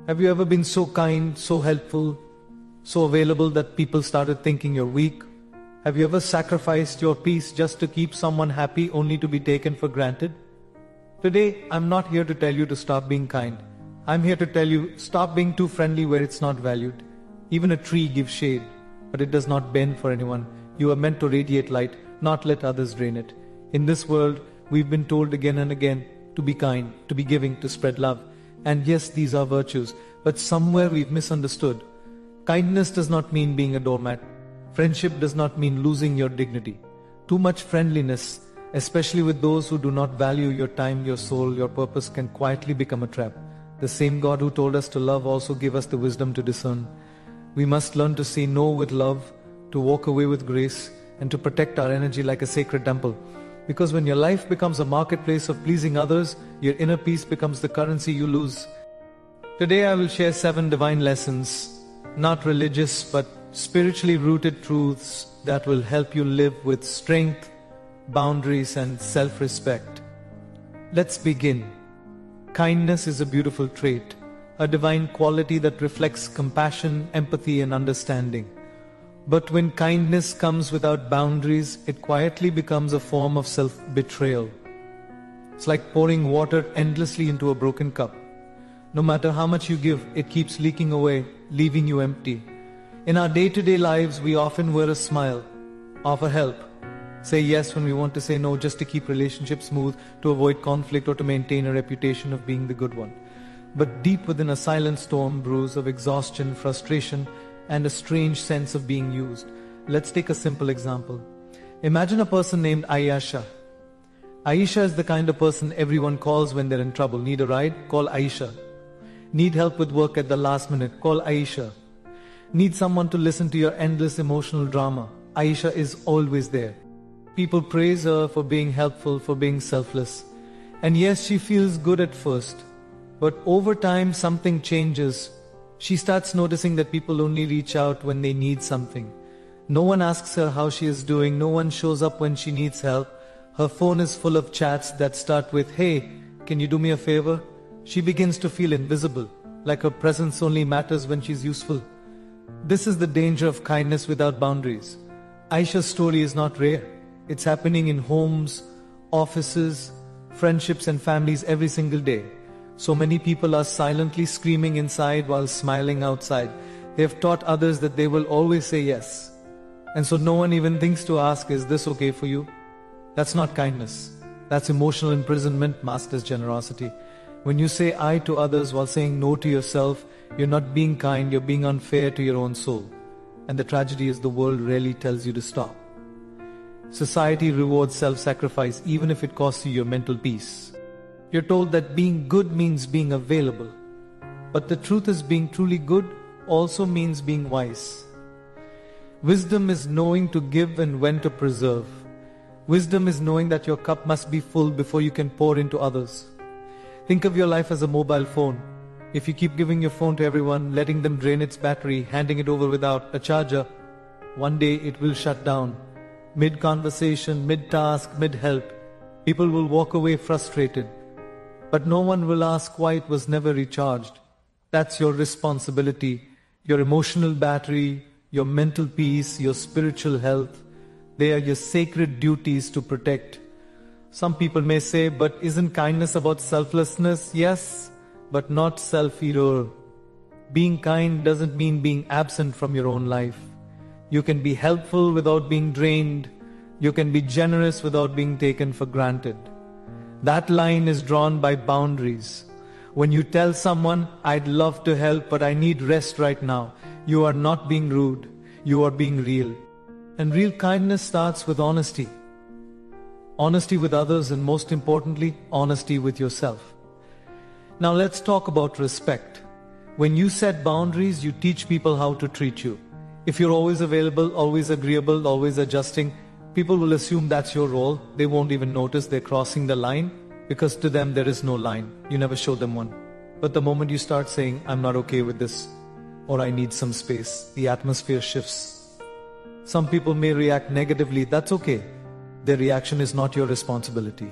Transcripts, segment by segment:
Have you ever been so kind, so helpful, so available that people started thinking you're weak? Have you ever sacrificed your peace just to keep someone happy only to be taken for granted? Today, I'm not here to tell you to stop being kind. I'm here to tell you, stop being too friendly where it's not valued. Even a tree gives shade, but it does not bend for anyone. You are meant to radiate light, not let others drain it. In this world, we've been told again and again to be kind, to be giving, to spread love. And yes, these are virtues, but somewhere we've misunderstood. Kindness does not mean being a doormat. Friendship does not mean losing your dignity. Too much friendliness, especially with those who do not value your time, your soul, your purpose, can quietly become a trap. The same God who told us to love also gave us the wisdom to discern. We must learn to say no with love, to walk away with grace, and to protect our energy like a sacred temple. Because when your life becomes a marketplace of pleasing others, your inner peace becomes the currency you lose. Today I will share 7 divine lessons, not religious but spiritually rooted truths that will help you live with strength, boundaries, and self-respect. Let's begin. Kindness is a beautiful trait, a divine quality that reflects compassion, empathy, and understanding. But when kindness comes without boundaries, it quietly becomes a form of self-betrayal. It's like pouring water endlessly into a broken cup. No matter how much you give, it keeps leaking away, leaving you empty. In our day-to-day lives, we often wear a smile, offer help, say yes when we want to say no just to keep relationships smooth, to avoid conflict, or to maintain a reputation of being the good one. But deep within a silent storm brews of exhaustion, frustration, and a strange sense of being used. Let's take a simple example. Imagine a person named Aisha. Aisha is the kind of person everyone calls when they're in trouble. Need a ride? Call Aisha. Need help with work at the last minute? Call Aisha. Need someone to listen to your endless emotional drama? Aisha is always there. People praise her for being helpful, for being selfless. And yes, she feels good at first. But over time, something changes. She starts noticing that people only reach out when they need something. No one asks her how she is doing. No one shows up when she needs help. Her phone is full of chats that start with, "Hey, can you do me a favor?" She begins to feel invisible, like her presence only matters when she's useful. This is the danger of kindness without boundaries. Aisha's story is not rare. It's happening in homes, offices, friendships, and families every single day. So many people are silently screaming inside while smiling outside. They have taught others that they will always say yes. And so no one even thinks to ask, "Is this okay for you?" That's not kindness. That's emotional imprisonment masked as generosity. When you say I to others while saying no to yourself, you're not being kind, you're being unfair to your own soul. And the tragedy is the world rarely tells you to stop. Society rewards self-sacrifice even if it costs you your mental peace. You're told that being good means being available. But the truth is, being truly good also means being wise. Wisdom is knowing to give and when to preserve. Wisdom is knowing that your cup must be full before you can pour into others. Think of your life as a mobile phone. If you keep giving your phone to everyone, letting them drain its battery, handing it over without a charger, one day it will shut down. Mid-conversation, mid-task, mid-help, people will walk away frustrated. But no one will ask why it was never recharged. That's your responsibility, your emotional battery, your mental peace, your spiritual health. They are your sacred duties to protect. Some people may say, but isn't kindness about selflessness? Yes, but not self-erasure. Being kind doesn't mean being absent from your own life. You can be helpful without being drained. You can be generous without being taken for granted. That line is drawn by boundaries. When you tell someone, "I'd love to help, but I need rest right now," you are not being rude. You are being real. And real kindness starts with honesty. Honesty with others, and most importantly, honesty with yourself. Now let's talk about respect. When you set boundaries, you teach people how to treat you. If you're always available, always agreeable, always adjusting, people will assume that's your role. They won't even notice they're crossing the line, because to them there is no line. You never show them one. But the moment you start saying, "I'm not okay with this," or "I need some space," the atmosphere shifts. Some people may react negatively. That's okay. Their reaction is not your responsibility.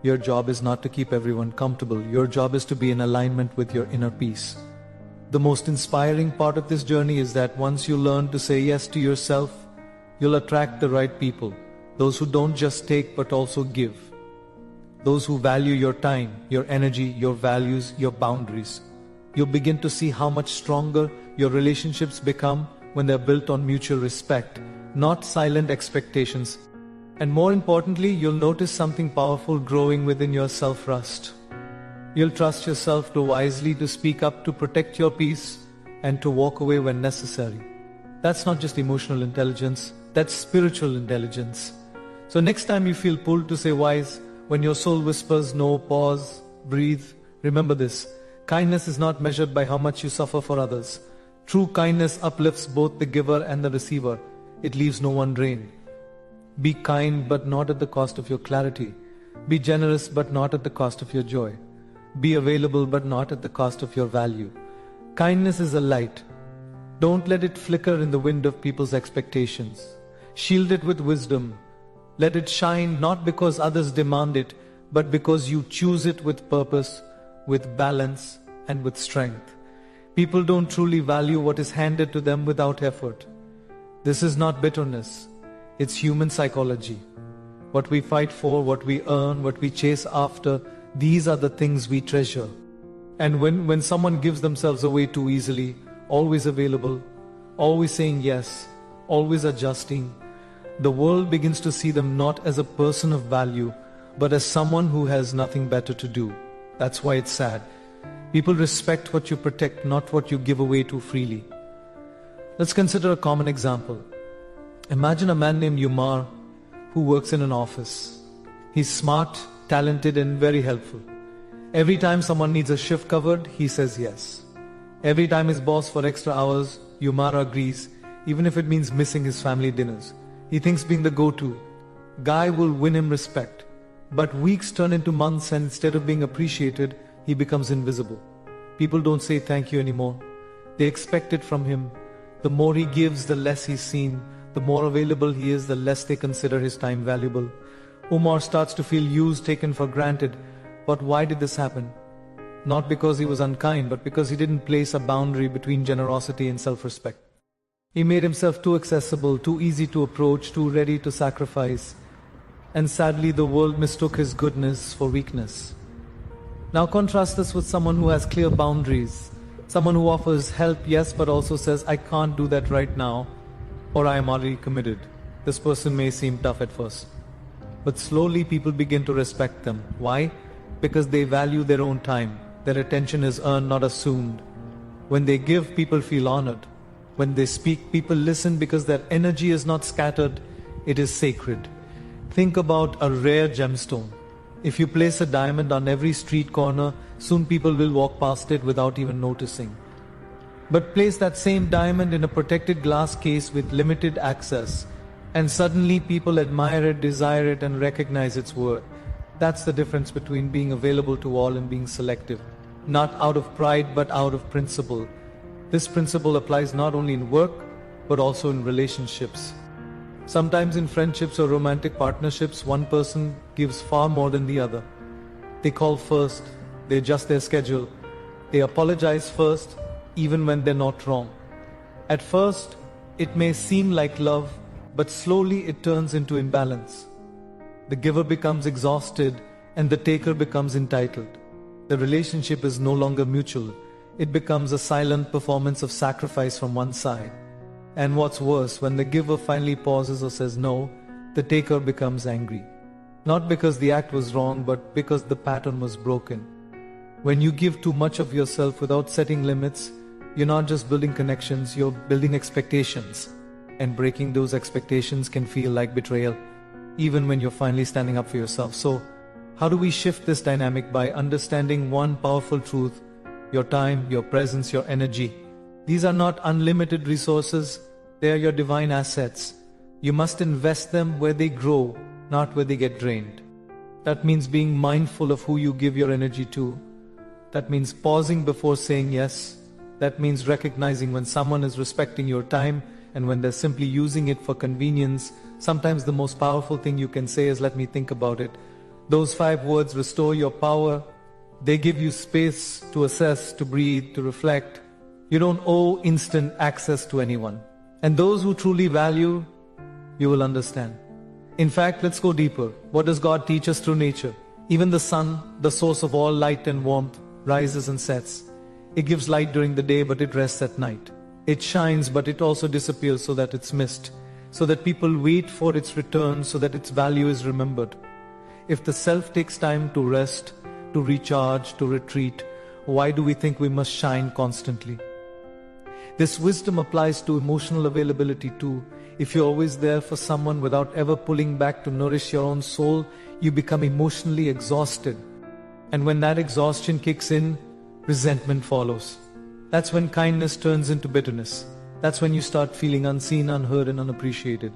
Your job is not to keep everyone comfortable. Your job is to be in alignment with your inner peace. The most inspiring part of this journey is that once you learn to say yes to yourself, you'll attract the right people, those who don't just take but also give, those who value your time, your energy, your values, your boundaries. You'll begin to see how much stronger your relationships become when they're built on mutual respect, not silent expectations. And more importantly, you'll notice something powerful growing within your self-trust. You'll trust yourself to wisely to speak up, to protect your peace, and to walk away when necessary. That's not just emotional intelligence, that's spiritual intelligence. So next time you feel pulled to say wise, when your soul whispers no, pause, breathe, remember this. Kindness is not measured by how much you suffer for others. True kindness uplifts both the giver and the receiver. It leaves no one drained. Be kind, but not at the cost of your clarity. Be generous, but not at the cost of your joy. Be available, but not at the cost of your value. Kindness is a light. Don't let it flicker in the wind of people's expectations. Shield it with wisdom. Let it shine not because others demand it, but because you choose it with purpose, with balance, and with strength. People don't truly value what is handed to them without effort. This is not bitterness. It's human psychology. What we fight for, what we earn, what we chase after, these are the things we treasure. And when someone gives themselves away too easily, always available, always saying yes, always adjusting, the world begins to see them not as a person of value, but as someone who has nothing better to do. That's why it's sad. People respect what you protect, not what you give away too freely. Let's consider a common example. Imagine a man named Umar who works in an office. He's smart, talented, and very helpful. Every time someone needs a shift covered, he says yes. Every time his boss for extra hours, Umar agrees, even if it means missing his family dinners. He thinks being the go-to guy will win him respect. But weeks turn into months, and instead of being appreciated, he becomes invisible. People don't say thank you anymore. They expect it from him. The more he gives, the less he's seen. The more available he is, the less they consider his time valuable. Umar starts to feel used, taken for granted. But why did this happen? Not because he was unkind, but because he didn't place a boundary between generosity and self-respect. He made himself too accessible, too easy to approach, too ready to sacrifice. And sadly, the world mistook his goodness for weakness. Now contrast this with someone who has clear boundaries. Someone who offers help, yes, but also says, I can't do that right now, or I am already committed. This person may seem tough at first, but slowly people begin to respect them. Why? Because they value their own time. Their attention is earned, not assumed. When they give, people feel honored. When they speak, people listen because their energy is not scattered, it is sacred. Think about a rare gemstone. If you place a diamond on every street corner, soon people will walk past it without even noticing. But place that same diamond in a protected glass case with limited access, and suddenly people admire it, desire it, and recognize its worth. That's the difference between being available to all and being selective. Not out of pride, but out of principle. This principle applies not only in work, but also in relationships. Sometimes in friendships or romantic partnerships, one person gives far more than the other. They call first, they adjust their schedule, they apologize first, even when they're not wrong. At first, it may seem like love, but slowly it turns into imbalance. The giver becomes exhausted and the taker becomes entitled. The relationship is no longer mutual. It becomes a silent performance of sacrifice from one side. And what's worse, when the giver finally pauses or says no, the taker becomes angry. Not because the act was wrong, but because the pattern was broken. When you give too much of yourself without setting limits, you're not just building connections, you're building expectations. And breaking those expectations can feel like betrayal, even when you're finally standing up for yourself. So, how do we shift this dynamic? By understanding one powerful truth: your time, your presence, your energy. These are not unlimited resources, they are your divine assets. You must invest them where they grow, not where they get drained. That means being mindful of who you give your energy to. That means pausing before saying yes. That means recognizing when someone is respecting your time and when they're simply using it for convenience. Sometimes the most powerful thing you can say is, let me think about it. Those 5 words restore your power. They give you space to assess, to breathe, to reflect. You don't owe instant access to anyone. And those who truly value, you will understand. In fact, let's go deeper. What does God teach us through nature? Even the sun, the source of all light and warmth, rises and sets. It gives light during the day, but it rests at night. It shines, but it also disappears so that it's missed, so that people wait for its return, so that its value is remembered. If the self takes time to rest, to recharge, to retreat, why do we think we must shine constantly? This wisdom applies to emotional availability too. If you're always there for someone without ever pulling back to nourish your own soul, you become emotionally exhausted. And when that exhaustion kicks in, resentment follows. That's when kindness turns into bitterness. That's when you start feeling unseen, unheard, and unappreciated.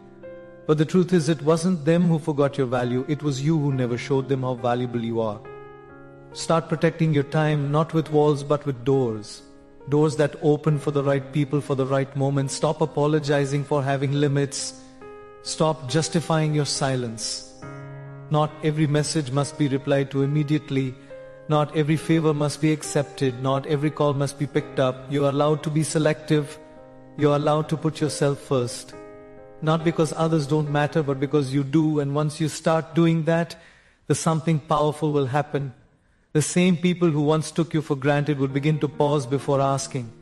But the truth is, it wasn't them who forgot your value, it was you who never showed them how valuable you are. Start protecting your time, not with walls but with doors. Doors that open for the right people, for the right moment. Stop apologizing for having limits. Stop justifying your silence. Not every message must be replied to immediately. Not every favor must be accepted. Not every call must be picked up. You are allowed to be selective. You are allowed to put yourself first. Not because others don't matter, but because you do. And once you start doing that, something powerful will happen. The same people who once took you for granted will begin to pause before asking.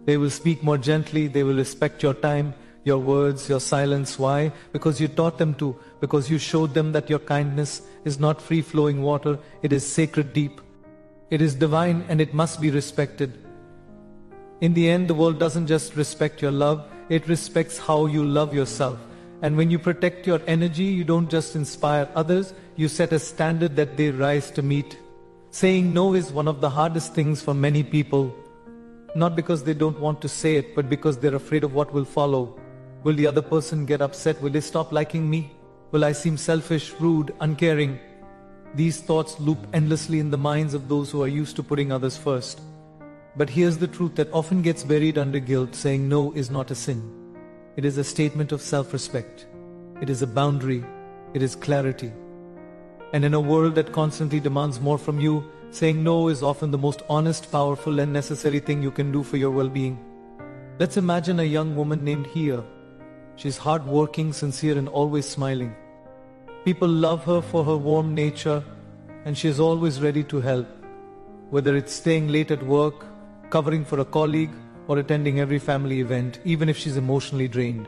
They will speak more gently. They will respect your time, your words, your silence. Why? Because you taught them to. Because you showed them that your kindness is not free-flowing water. It is sacred deep. It is divine, and it must be respected. In the end, the world doesn't just respect your love, it respects how you love yourself. And when you protect your energy, you don't just inspire others, you set a standard that they rise to meet. Saying no is one of the hardest things for many people. Not because they don't want to say it, but because they're afraid of what will follow. Will the other person get upset? Will they stop liking me? Will I seem selfish, rude, uncaring? These thoughts loop endlessly in the minds of those who are used to putting others first. But here's the truth that often gets buried under guilt. Saying no is not a sin. It is a statement of self-respect. It is a boundary. It is clarity. And in a world that constantly demands more from you, saying no is often the most honest, powerful, and necessary thing you can do for your well-being. Let's imagine a young woman named Hia. She's hard-working, sincere, and always smiling. People love her for her warm nature, and she is always ready to help. Whether it's staying late at work, covering for a colleague, or attending every family event, even if she's emotionally drained.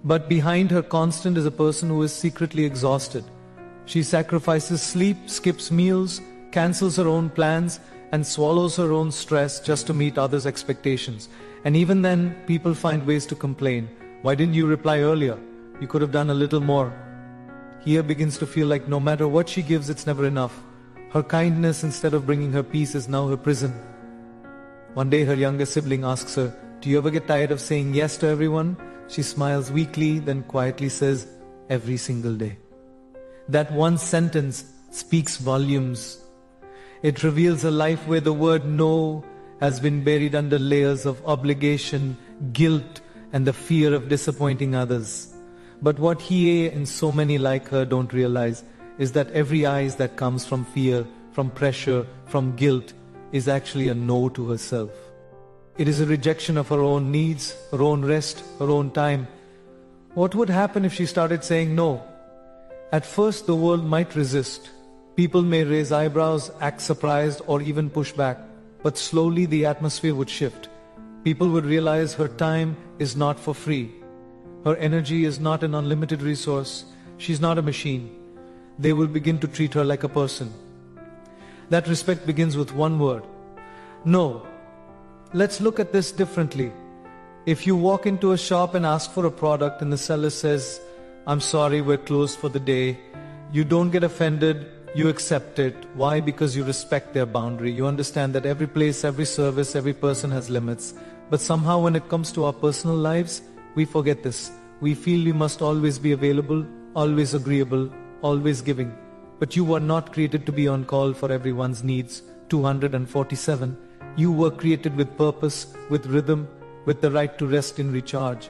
But behind her constant is a person who is secretly exhausted. She sacrifices sleep, skips meals, cancels her own plans, and swallows her own stress just to meet others' expectations. And even then, people find ways to complain. Why didn't you reply earlier? You could have done a little more. Hia begins to feel like no matter what she gives, it's never enough. Her kindness, instead of bringing her peace, is now her prison. One day her younger sibling asks her, "Do you ever get tired of saying yes to everyone?" She smiles weakly, then quietly says, "Every single day." That one sentence speaks volumes. It reveals a life where the word no has been buried under layers of obligation, guilt, and the fear of disappointing others. But what Hie and so many like her don't realize is that every eyes that comes from fear, from pressure, from guilt, is actually a no to herself. It is a rejection of her own needs, her own rest, her own time. What would happen if she started saying no? At first, the world might resist. People may raise eyebrows, act surprised, or even push back. But slowly the atmosphere would shift. People would realize her time is not for free. Her energy is not an unlimited resource. She's not a machine. They will begin to treat her like a person. That respect begins with one word: no. Let's look at this differently. If you walk into a shop and ask for a product and the seller says, "I'm sorry, we're closed for the day," you don't get offended, you accept it. Why? Because you respect their boundary. You understand that every place, every service, every person has limits. But somehow when it comes to our personal lives, we forget this. We feel we must always be available, always agreeable, always giving. But you were not created to be on call for everyone's needs. 247. You were created with purpose, with rhythm, with the right to rest and recharge.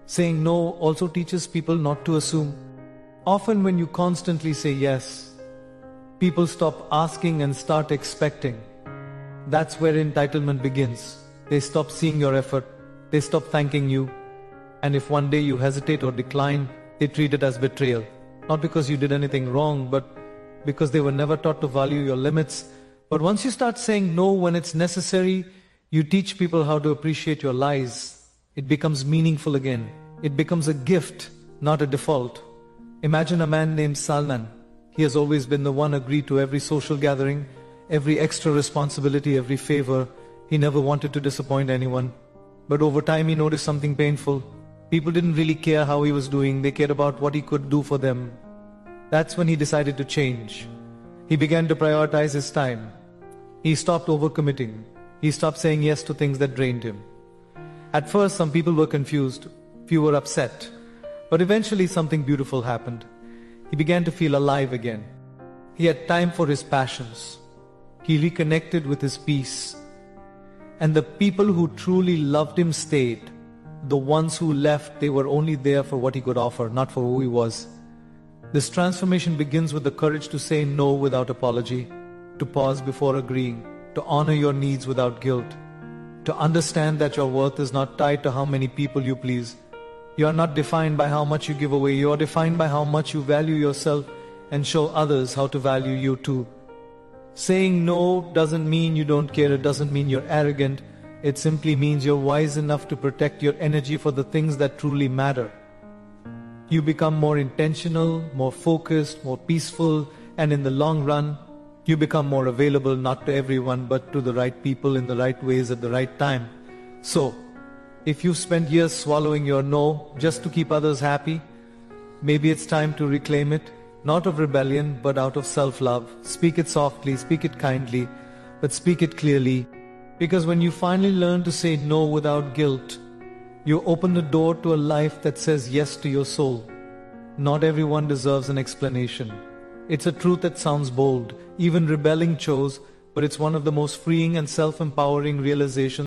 Saying no also teaches people not to assume. Often when you constantly say yes, people stop asking and start expecting. That's where entitlement begins. They stop seeing your effort. They stop thanking you. And if one day you hesitate or decline, they treat it as betrayal. Not because you did anything wrong, but because they were never taught to value your limits. But once you start saying no when it's necessary, you teach people how to appreciate your lies. It becomes meaningful again. It becomes a gift, not a default. Imagine a man named Salman. He has always been the one agreed to every social gathering, every extra responsibility, every favor. He never wanted to disappoint anyone. But over time he noticed something painful. People didn't really care how he was doing, they cared about what he could do for them. That's when he decided to change. He began to prioritize his time. He stopped overcommitting. He stopped saying yes to things that drained him. At first, some people were confused, few were upset. But eventually something beautiful happened. He began to feel alive again. He had time for his passions. He reconnected with his peace. And the people who truly loved him stayed. The ones who left, they were only there for what he could offer, not for who he was. This transformation begins with the courage to say no without apology, to pause before agreeing, to honor your needs without guilt, to understand that your worth is not tied to how many people you please. You are not defined by how much you give away, you are defined by how much you value yourself and show others how to value you too. Saying no doesn't mean you don't care, it doesn't mean you're arrogant. It simply means you're wise enough to protect your energy for the things that truly matter. You become more intentional, more focused, more peaceful, and in the long run, you become more available not to everyone but to the right people in the right ways at the right time. So, if you've spent years swallowing your no just to keep others happy, maybe it's time to reclaim it, not of rebellion but out of self-love. Speak it softly, speak it kindly, but speak it clearly. Because when you finally learn to say no without guilt, you open the door to a life that says yes to your soul. Not everyone deserves an explanation. It's a truth that sounds bold, even rebelling chose, but it's one of the most freeing and self-empowering realizations